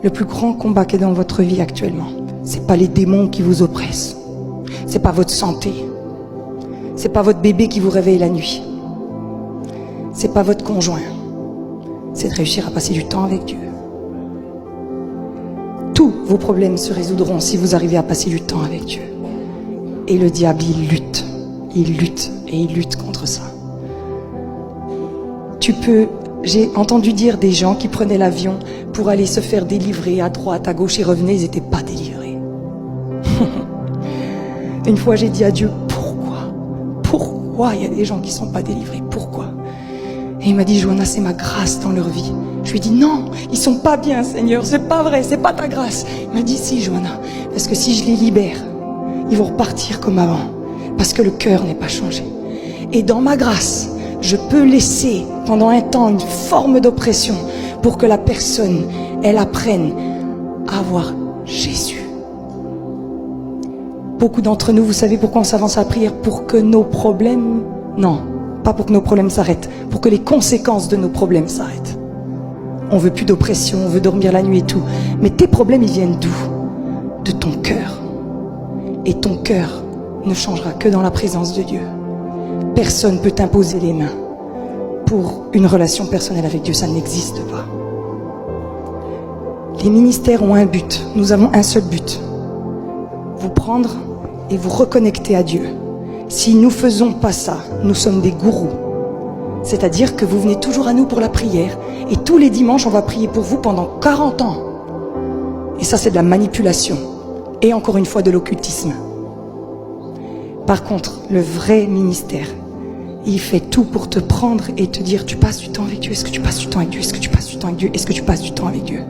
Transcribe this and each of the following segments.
Le plus grand combat qui est dans votre vie actuellement, c'est pas les démons qui vous oppressent. C'est pas votre santé. C'est pas votre bébé qui vous réveille la nuit. C'est pas votre conjoint. C'est de réussir à passer du temps avec Dieu. Tous vos problèmes se résoudront si vous arrivez à passer du temps avec Dieu. Et le diable, il lutte et il lutte contre ça. J'ai entendu dire des gens qui prenaient l'avion pour aller se faire délivrer à droite, à gauche et revenaient, ils n'étaient pas délivrés. Une fois j'ai dit à Dieu, pourquoi il y a des gens qui ne sont pas délivrés? Pourquoi? Et il m'a dit, Johanna, c'est ma grâce dans leur vie. Je lui ai dit, non, ils sont pas bien, Seigneur, c'est pas vrai, c'est pas ta grâce. Il m'a dit, si, Johanna, parce que si je les libère, ils vont repartir comme avant, parce que le cœur n'est pas changé. Et dans ma grâce, je peux laisser pendant un temps une forme d'oppression pour que la personne, elle apprenne à avoir Jésus. Beaucoup d'entre nous, vous savez pourquoi on s'avance à la prière? Pour que nos problèmes... Non, pas pour que nos problèmes s'arrêtent, pour que les conséquences de nos problèmes s'arrêtent. On veut plus d'oppression, on veut dormir la nuit et tout. Mais tes problèmes, ils viennent d'où? De ton cœur. Et ton cœur ne changera que dans la présence de Dieu. Personne ne peut t'imposer les mains pour une relation personnelle avec Dieu, ça n'existe pas. Les ministères ont un but, nous avons un seul but. Vous prendre et vous reconnecter à Dieu. Si nous ne faisons pas ça, nous sommes des gourous. C'est-à-dire que vous venez toujours à nous pour la prière et tous les dimanches, on va prier pour vous pendant 40 ans. Et ça, c'est de la manipulation et encore une fois de l'occultisme. Par contre, le vrai ministère, il fait tout pour te prendre et te dire, tu passes du temps avec Dieu, est-ce que tu passes du temps avec Dieu, est-ce que tu passes du temps avec Dieu, est-ce que tu passes du temps avec Dieu?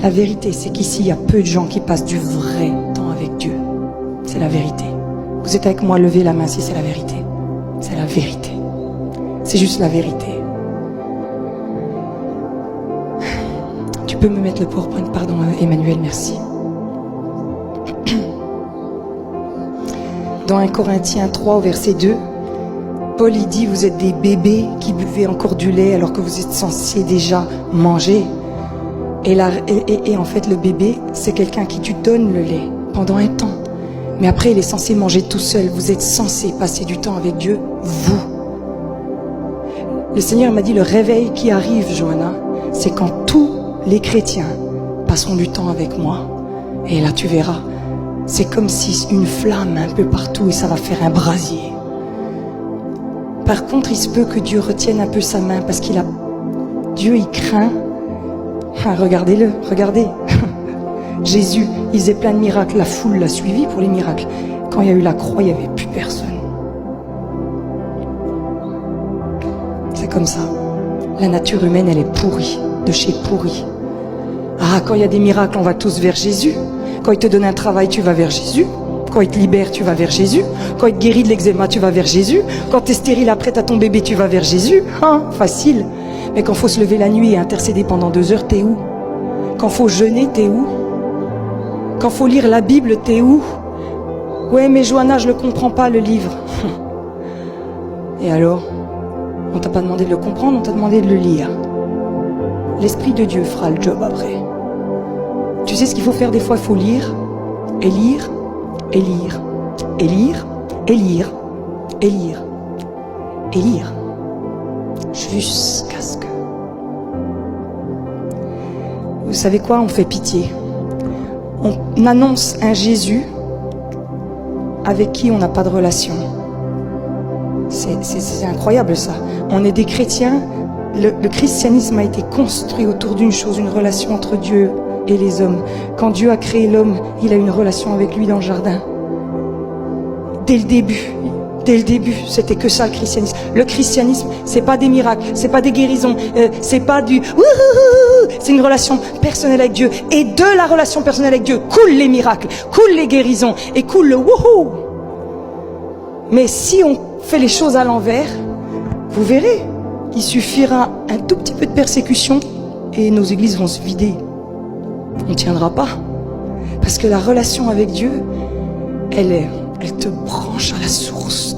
La vérité, c'est qu'ici, il y a peu de gens qui passent du vrai temps avec Dieu. C'est la vérité. Vous êtes avec moi, levez la main si c'est la vérité. C'est la vérité. C'est juste la vérité. Tu peux me mettre le PowerPoint, pardon, Emmanuel, merci. Dans 1 Corinthiens 3 au verset 2, Paul il dit, vous êtes des bébés qui buvez encore du lait alors que vous êtes censés déjà manger. Et en fait, le bébé, c'est quelqu'un qui tu donnes le lait pendant un temps. Mais après, il est censé manger tout seul. Vous êtes censé passer du temps avec Dieu, vous. Le Seigneur m'a dit, le réveil qui arrive, Johanna, c'est quand tous les chrétiens passeront du temps avec moi. Et là, tu verras, c'est comme si une flamme un peu partout et ça va faire un brasier. Par contre, il se peut que Dieu retienne un peu sa main parce Dieu, il craint. Ah, regardez-le, regardez. Jésus, il faisait plein de miracles. La foule l'a suivi pour les miracles. Quand il y a eu la croix, il n'y avait plus personne. C'est comme ça. La nature humaine, elle est pourrie, de chez pourrie. Ah, quand il y a des miracles, on va tous vers Jésus. Quand il te donne un travail, tu vas vers Jésus. Quand il te libère, tu vas vers Jésus. Quand il te guérit de l'eczéma, tu vas vers Jésus. Quand tu es stérile après t'as ton bébé, tu vas vers Jésus. Hein, facile. Mais quand il faut se lever la nuit et intercéder pendant 2 heures, t'es où? Quand il faut jeûner, t'es où? Quand il faut lire la Bible, t'es où? Ouais, mais Johanna, je ne le comprends pas, le livre. Et alors? On t'a pas demandé de le comprendre, on t'a demandé de le lire. L'Esprit de Dieu fera le job après. Tu sais ce qu'il faut faire des fois? Il faut lire, et lire, et lire, et lire, et lire, et lire, et lire. Jusqu'à ce que... Vous savez quoi? On fait pitié. On annonce un Jésus avec qui on n'a pas de relation. C'est incroyable ça. On est des chrétiens. Le christianisme a été construit autour d'une chose, une relation entre Dieu et les hommes. Quand Dieu a créé l'homme, il a une relation avec lui dans le jardin. Dès le début, c'était que ça le christianisme. Le christianisme, c'est pas des miracles, c'est pas des guérisons, c'est pas du wouhou, c'est une relation personnelle avec Dieu. Et de la relation personnelle avec Dieu coulent les miracles, coulent les guérisons et coule le wouhou. Mais si on fait les choses à l'envers, vous verrez, il suffira un tout petit peu de persécution et nos églises vont se vider. On ne tiendra pas. Parce que la relation avec Dieu, elle te branche à la source